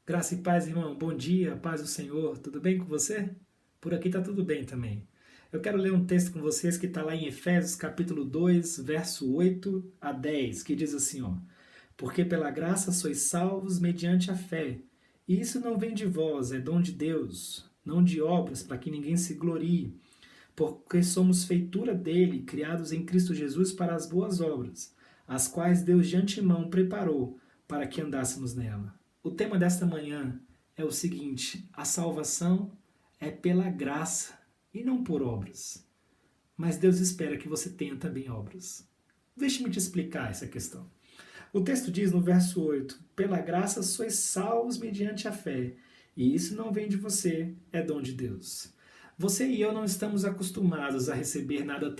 Graça e paz, irmão. Bom dia, paz do Senhor. Tudo bem com você? Por aqui tá tudo bem também. Eu quero ler um texto com vocês que está lá em Efésios capítulo 2, verso 8 a 10, que diz assim, ó: Porque pela graça sois salvos mediante a fé. E isso não vem de vós, é dom de Deus, não de obras, para que ninguém se glorie. Porque somos feitura dele, criados em Cristo Jesus para as boas obras, as quais Deus de antemão preparou para que andássemos nela. O tema desta manhã é o seguinte: a salvação é pela graça e não por obras. Mas Deus espera que você tenha também obras. Deixe-me te explicar essa questão. O texto diz no verso 8: Pela graça sois salvos mediante a fé, e isso não vem de você, é dom de Deus. Você e eu não estamos acostumados a receber nada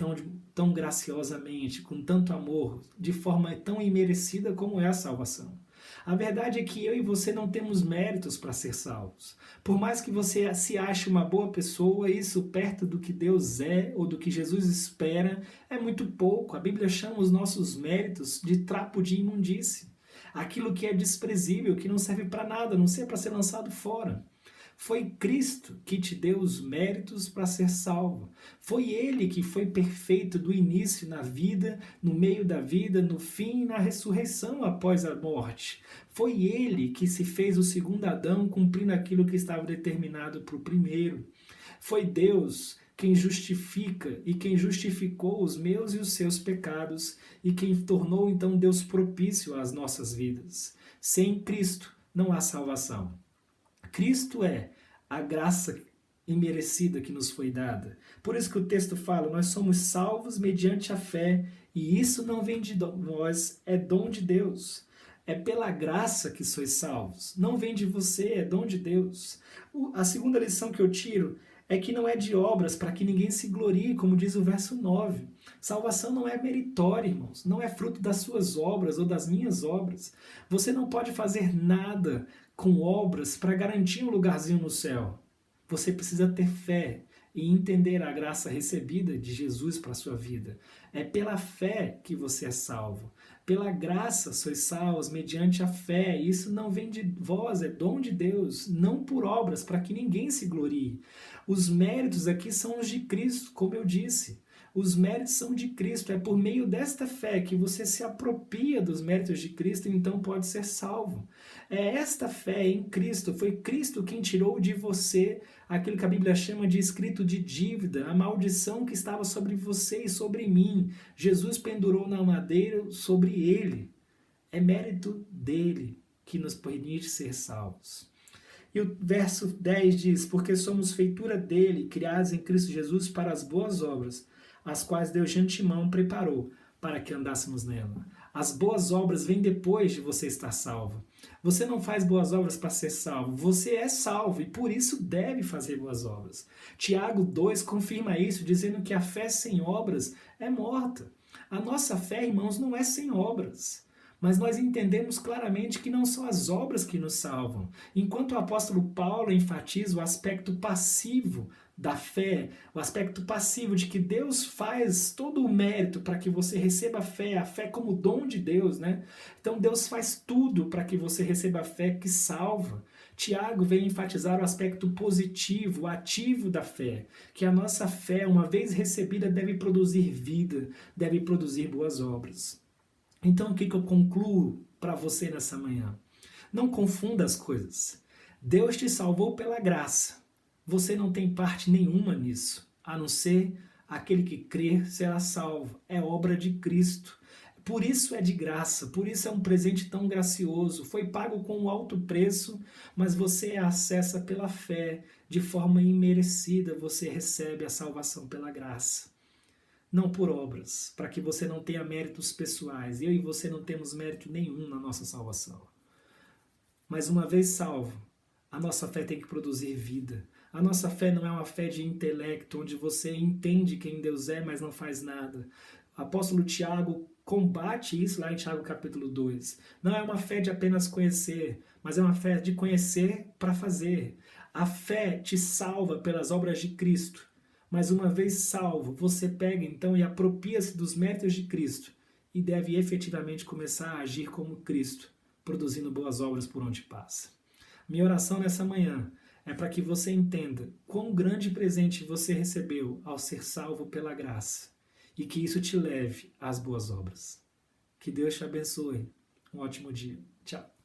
tão graciosamente, com tanto amor, de forma tão imerecida como é a salvação. A verdade é que eu e você não temos méritos para ser salvos. Por mais que você se ache uma boa pessoa, isso perto do que Deus é ou do que Jesus espera é muito pouco. A Bíblia chama os nossos méritos de trapo de imundície. Aquilo que é desprezível, que não serve para nada, a não ser para ser lançado fora. Foi Cristo que te deu os méritos para ser salvo. Foi Ele que foi perfeito do início na vida, no meio da vida, no fim e na ressurreição após a morte. Foi Ele que se fez o segundo Adão, cumprindo aquilo que estava determinado para o primeiro. Foi Deus quem justifica e quem justificou os meus e os seus pecados e quem tornou então Deus propício às nossas vidas. Sem Cristo não há salvação. Cristo é a graça imerecida que nos foi dada. Por isso que o texto fala, nós somos salvos mediante a fé, e isso não vem de nós, é dom de Deus. É pela graça que sois salvos. Não vem de você, é dom de Deus. A segunda lição que eu tiro é que não é de obras para que ninguém se glorie, como diz o verso 9. Salvação não é meritória, irmãos. Não é fruto das suas obras ou das minhas obras. Você não pode fazer nada com obras para garantir um lugarzinho no céu. Você precisa ter fé e entender a graça recebida de Jesus para a sua vida. É pela fé que você é salvo. Pela graça sois salvos mediante a fé. Isso não vem de vós, é dom de Deus, não por obras, para que ninguém se glorie. Os méritos aqui são os de Cristo, como eu disse. Os méritos são de Cristo. É por meio desta fé que você se apropria dos méritos de Cristo e então pode ser salvo. É esta fé em Cristo. Foi Cristo quem tirou de você aquilo que a Bíblia chama de escrito de dívida, a maldição que estava sobre você e sobre mim. Jesus pendurou na madeira sobre ele. É mérito dele que nos permite ser salvos. E o verso 10 diz: Porque somos feitura dele, criados em Cristo Jesus para as boas obras, as quais Deus de antemão preparou para que andássemos nela. As boas obras vêm depois de você estar salvo. Você não faz boas obras para ser salvo, você é salvo e por isso deve fazer boas obras. Tiago 2 confirma isso, dizendo que a fé sem obras é morta. A nossa fé, irmãos, não é sem obras. Mas nós entendemos claramente que não são as obras que nos salvam. Enquanto o apóstolo Paulo enfatiza o aspecto passivo da fé, o aspecto passivo de que Deus faz todo o mérito para que você receba a fé como dom de Deus, né? Então Deus faz tudo para que você receba a fé que salva. Tiago vem enfatizar o aspecto positivo, ativo da fé, que a nossa fé, uma vez recebida, deve produzir vida, deve produzir boas obras. Então, o que eu concluo para você nessa manhã? Não confunda as coisas. Deus te salvou pela graça. Você não tem parte nenhuma nisso, a não ser aquele que crer será salvo. É obra de Cristo. Por isso é de graça, por isso é um presente tão gracioso. Foi pago com um alto preço, mas você acessa pela fé, de forma imerecida. Você recebe a salvação pela graça. Não por obras, para que você não tenha méritos pessoais. Eu e você não temos mérito nenhum na nossa salvação. Mas uma vez salvo, a nossa fé tem que produzir vida. A nossa fé não é uma fé de intelecto, onde você entende quem Deus é, mas não faz nada. O apóstolo Tiago combate isso lá em Tiago capítulo 2. Não é uma fé de apenas conhecer, mas é uma fé de conhecer para fazer. A fé te salva pelas obras de Cristo. Mas uma vez salvo, você pega então e apropria-se dos méritos de Cristo e deve efetivamente começar a agir como Cristo, produzindo boas obras por onde passa. Minha oração nessa manhã é para que você entenda quão grande presente você recebeu ao ser salvo pela graça e que isso te leve às boas obras. Que Deus te abençoe. Um ótimo dia. Tchau.